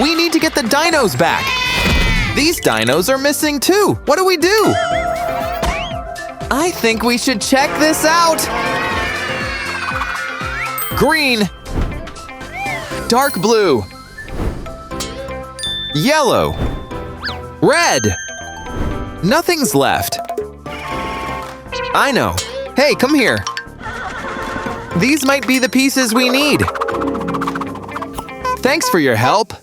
We need to get the dinos back. These dinos are missing too. What do we do? I think we should check this out. Green. Dark blue. Yellow. Red. Nothing's left. I know. Hey, come here. These might be the pieces we need. Thanks for your help.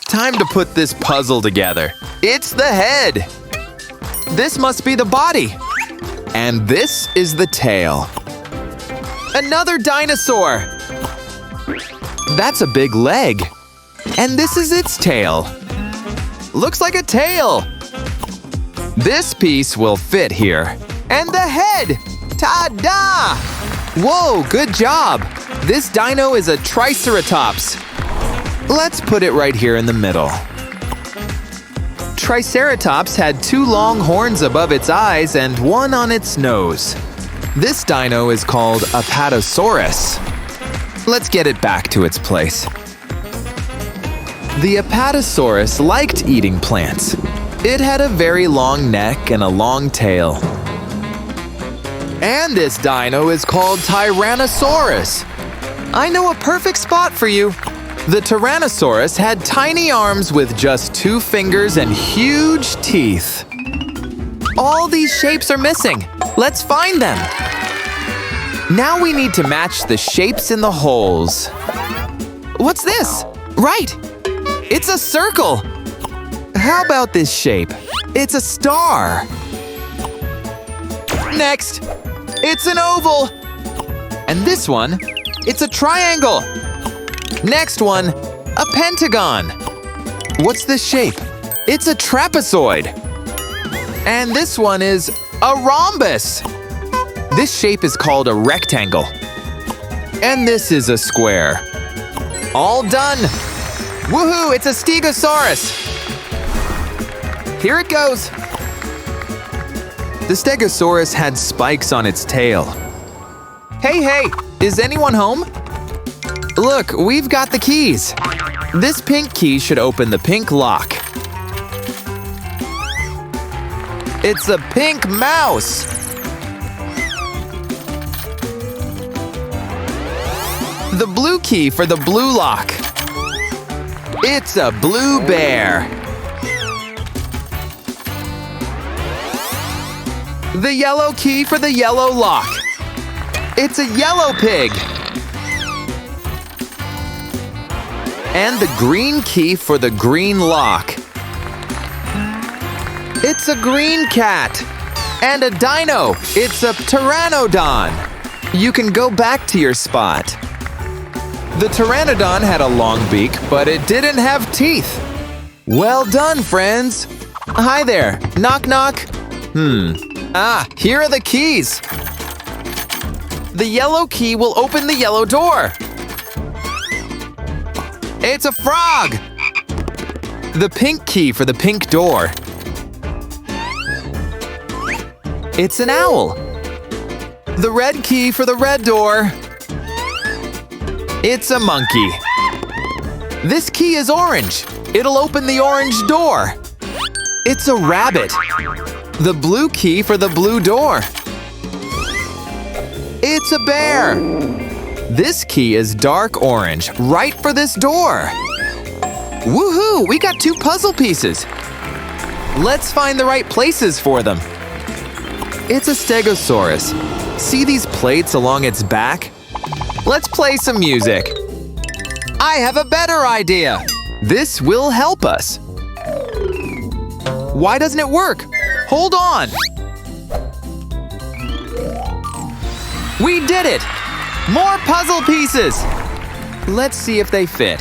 Time to put this puzzle together. It's the head. This must be the body. And this is the tail. Another dinosaur. That's a big leg. And this is its tail. Looks like a tail. This piece will fit here. And the head! Ta-da! Whoa, good job! This dino is a Triceratops. Let's put it right here in the middle. Triceratops had 2 long horns above its eyes and 1 on its nose. This dino is called a Parasaurolophus. Let's get it back to its place. The Apatosaurus liked eating plants. It had a very long neck and a long tail. And this dino is called Tyrannosaurus. I know a perfect spot for you. The Tyrannosaurus had tiny arms with just 2 fingers and huge teeth. All these shapes are missing. Let's find them. Now we need to match the shapes in the holes. What's this? Right! It's a circle! How about this shape? It's a star. Next, it's an oval. And this one, it's a triangle. Next one, a pentagon. What's this shape? It's a trapezoid. And this one is a rhombus. This shape is called a rectangle. And this is a square. All done. Woohoo, it's a Stegosaurus. Here it goes. The Stegosaurus had spikes on its tail. Hey, is anyone home? Look, we've got the keys. This pink key should open the pink lock. It's a pink mouse. The blue key for the blue lock. It's a blue bear. The yellow key for the yellow lock. It's a yellow pig. And the green key for the green lock. It's a green cat. And a dino. It's a pteranodon. You can go back to your spot. The pteranodon had a long beak, but it didn't have teeth. Well done, friends. Hi there. Knock, knock. Here are the keys. The yellow key will open the yellow door. It's a frog. The pink key for the pink door. It's an owl. The red key for the red door. It's a monkey. This key is orange. It'll open the orange door. It's a rabbit. The blue key for the blue door. It's a bear. This key is dark orange, right for this door. Woohoo! We got 2 puzzle pieces. Let's find the right places for them. It's a Stegosaurus. See these plates along its back? Let's play some music. I have a better idea. This will help us. Why doesn't it work? Hold on. We did it! More puzzle pieces! Let's see if they fit.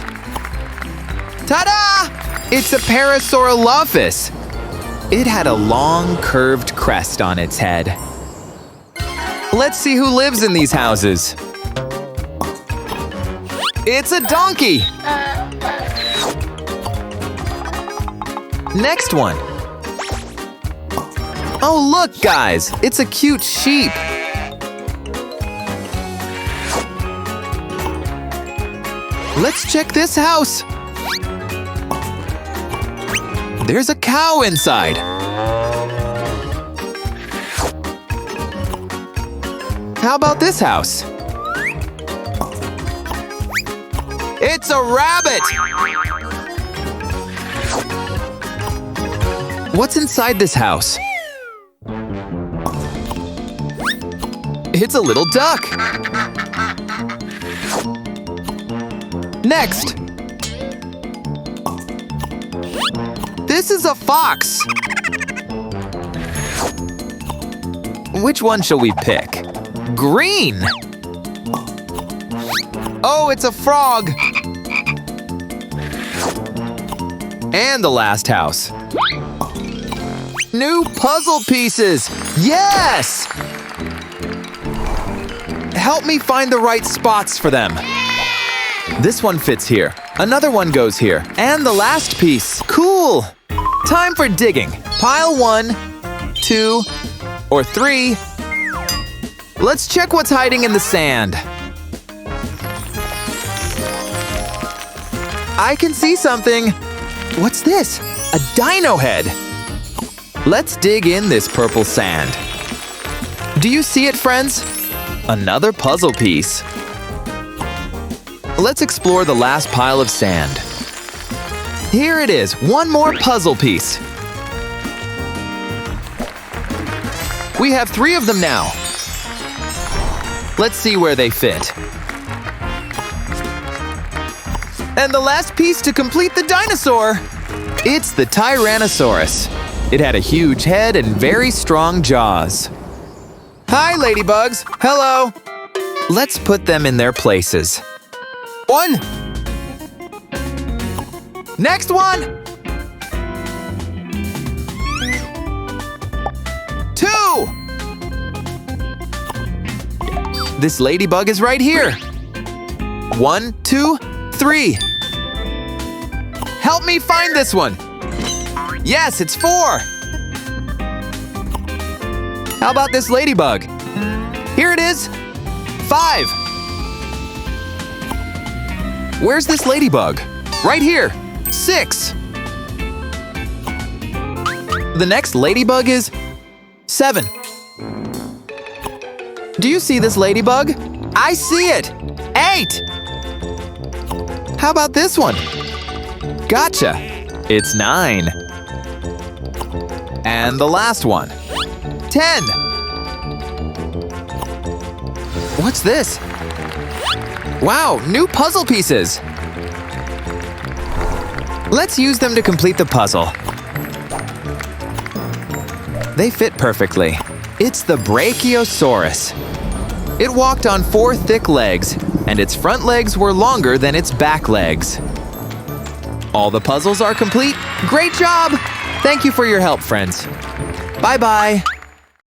Ta-da! It's a Parasaurolophus. It had a long, curved crest on its head. Let's see who lives in these houses. It's a donkey! Next one. Oh, look, guys! It's a cute sheep. Let's check this house. There's a cow inside. How about this house? It's a rabbit! What's inside this house? It's a little duck. Next. This is a fox. Which one shall we pick? Green! Oh, it's a frog! And the last house. New puzzle pieces! Yes! Help me find the right spots for them. This one fits here. Another one goes here. And the last piece. Cool! Time for digging. Pile 1, 2, or 3. Let's check what's hiding in the sand. I can see something. What's this? A dino head. Let's dig in this purple sand. Do you see it, friends? Another puzzle piece. Let's explore the last pile of sand. Here it is, one more puzzle piece. We have 3 of them now. Let's see where they fit. And the last piece to complete the dinosaur. It's the Tyrannosaurus. It had a huge head and very strong jaws. Hi, ladybugs. Hello. Let's put them in their places. 1. Next one. 2. This ladybug is right here. 1, 2, 3. Help me find this one. Yes, it's 4. How about this ladybug? Here it is. 5. Where's this ladybug? Right here. 6. The next ladybug is 7. Do you see this ladybug? I see it. 8. How about this one? Gotcha. It's 9. And the last one. 10. What's this? Wow, new puzzle pieces. Let's use them to complete the puzzle. They fit perfectly. It's the Brachiosaurus. It walked on 4 thick legs, and its front legs were longer than its back legs. All the puzzles are complete. Great job! Thank you for your help, friends. Bye-bye.